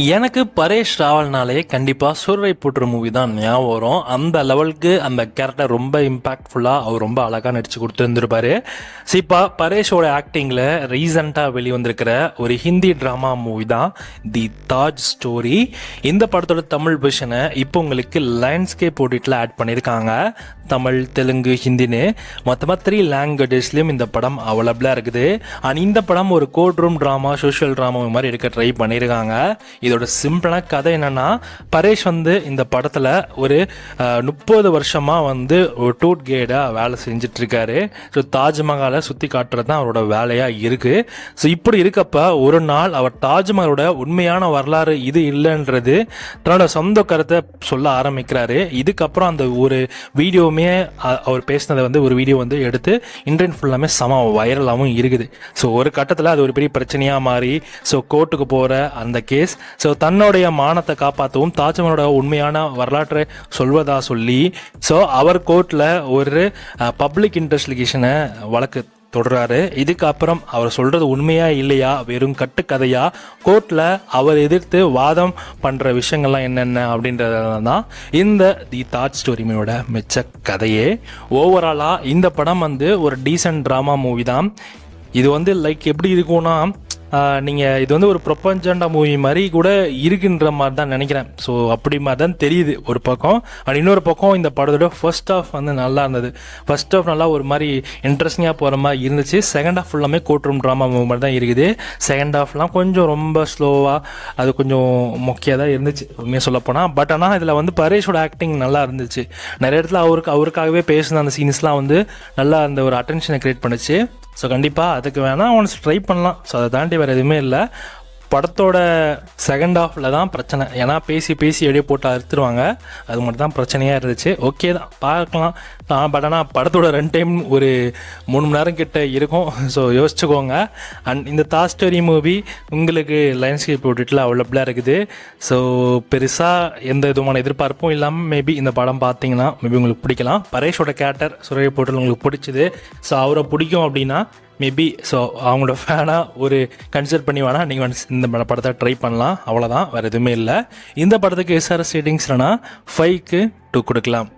எனக்கு பரேஷ் ராவல்னாலே கண்டிப்பாக சூரரை போட்டுற மூவி தான் ஞாபகம் வரும். அந்த லெவலுக்கு அந்த கேரக்டர் ரொம்ப இம்பாக்ட்ஃபுல்லாக அவர் ரொம்ப அழகாக நடித்து கொடுத்துருந்துருப்பாரு. இப்போ பரேஷோட ஆக்டிங்கில் ரீசண்டாக வெளிவந்திருக்கிற ஒரு ஹிந்தி ட்ராமா மூவி தான் தி தாஜ் ஸ்டோரி. இந்த படத்தோட தமிழ் வெர்ஷனை இப்போ உங்களுக்கு லைன்ஸ்கேப் ஓடிட்டில் ஆட் பண்ணியிருக்காங்க. தமிழ், தெலுங்கு, ஹிந்தின்னு மொத்தமாக 3 லாங்குவேஜஸ்லையும் இந்த படம் அவைலபிளாக இருக்குது. அண்ட் இந்த படம் ஒரு court room drama, social drama மாதிரி எடுக்க ட்ரை பண்ணியிருக்காங்க. இதோட சிம்பிளான கதை என்னன்னா, பரேஷ் இந்த படத்தில் ஒரு 30 வருஷமாக ஒரு டூர் கைடாக வேலை செஞ்சுட்டு இருக்காரு. ஸோ தாஜ்மஹாலை சுற்றி காட்டுறது தான் அவரோட வேலையாக இருக்குது. ஸோ இப்படி இருக்கப்ப ஒரு நாள் அவர் தாஜ்மஹாலோட உண்மையான வரலாறு இது இல்லைன்றது தன்னோட சொந்த கருத்தை சொல்ல ஆரம்பிக்கிறாரு. இதுக்கப்புறம் அந்த ஒரு வீடியோவுமே அவர் பேசினதை ஒரு வீடியோ எடுத்து இன்டர்நெட் ஃபுல்லாமே செம வைரலாகவும் இருக்குது. ஸோ ஒரு கட்டத்தில் அது ஒரு பெரிய பிரச்சனையாக மாறி ஸோ கோர்ட்டுக்கு போகிற அந்த கேஸ். ஸோ தன்னுடைய மானத்தை காப்பாற்றவும் தாஜ்மஹாலோட உண்மையான வரலாற்றை சொல்வதா சொல்லி ஸோ அவர் கோர்ட்டில் ஒரு பப்ளிக் இன்வெஸ்டிகேஷனை வழக்கு தொடர்றாரு. இதுக்கப்புறம் அவர் சொல்றது உண்மையா இல்லையா, வெறும் கட்டுக்கதையா, கோர்ட்ல அவர் எதிர்த்து வாதம் பண்ற விஷயங்கள்லாம் என்னென்ன அப்படின்றதான் இந்த தி தாஜ் ஸ்டோரியோட மிச்ச கதையே. ஓவராலா இந்த படம் ஒரு டீசன்ட் ட்ராமா மூவி தான். இது லைக் எப்படி இருக்கும்னா, நீங்கள் இது ஒரு ப்ரொபஞ்சண்டா மூவி மாதிரி கூட இருக்குன்ற மாதிரி தான் நினைக்கிறேன். ஸோ அப்படி மாதிரி தான் தெரியுது ஒரு பக்கம். அண்ட் இன்னொரு பக்கம் இந்த படத்தோட ஃபர்ஸ்ட் ஹாஃப் நல்லா இருந்தது. ஃபர்ஸ்ட் ஹாஃப் நல்லா ஒரு மாதிரி இன்ட்ரெஸ்டிங்காக போகிற மாதிரி இருந்துச்சு. செகண்ட் ஹாஃப் ஃபுல்லாமே கோர்ட் ரூம் ட்ராமா மூவி மாதிரி தான் இருக்குது. செகண்ட் ஹாஃப்லாம் கொஞ்சம் ரொம்ப ஸ்லோவாக, அது கொஞ்சம் மொக்கையாக தான் இருந்துச்சு உண்மையாக சொல்லப்போனால். பட் ஆனால் இதில் பரேஷோட ஆக்டிங் நல்லா இருந்துச்சு. நிறைய இடத்துல அவருக்காகவே பேசின அந்த சீன்ஸ்லாம் நல்லா அந்த ஒரு அட்டென்ஷனை க்ரியேட் பண்ணுச்சு. ஸோ கண்டிப்பாக அதுக்கு வேணால் ஒன்ஸ் ட்ரை பண்ணலாம். ஸோ அதை தாண்டி வேறு எதுவுமே இல்லை. படத்தோட செகண்ட் ஹாஃபில் தான் பிரச்சனை. ஏன்னா பேசி அப்படியே போட்டு அறுத்துருவாங்க. அது மட்டும் தான் பிரச்சனையாக இருந்துச்சு. ஓகே தான், பார்க்கலாம். பட் ஆனால் படத்தோட ரன் டைம் ஒரு 3 மணி நேரம் கிட்ட இருக்கும். ஸோ யோசிச்சுக்கோங்க. அண்ட் இந்த தாஜ் ஸ்டோரி மூவி உங்களுக்கு லைன்ஸ்கேப் ஓடிட்டில் அவைலபிளாக இருக்குது. ஸோ பெருசாக எந்த விதமான எதிர்பார்ப்பும் இல்லாமல் மேபி இந்த படம் பார்த்தீங்கன்னா மேபி உங்களுக்கு பிடிக்கலாம். பரேஷோட கேரக்டர் சூரரை போட்டில் உங்களுக்கு பிடிச்சிது, ஸோ அவரை பிடிக்கும் அப்படின்னா மேபி ஸோ அவங்களோட ஃபேனாக ஒரு கன்சிடர் பண்ணி வேணால் நீங்கள் இந்த படத்தை ட்ரை பண்ணலாம். அவ்வளோதான், வேறு எதுவுமே இல்லை. இந்த படத்துக்கு SRS ரேட்டிங்ஸ்னா 5க்கு 2 கொடுக்கலாம்.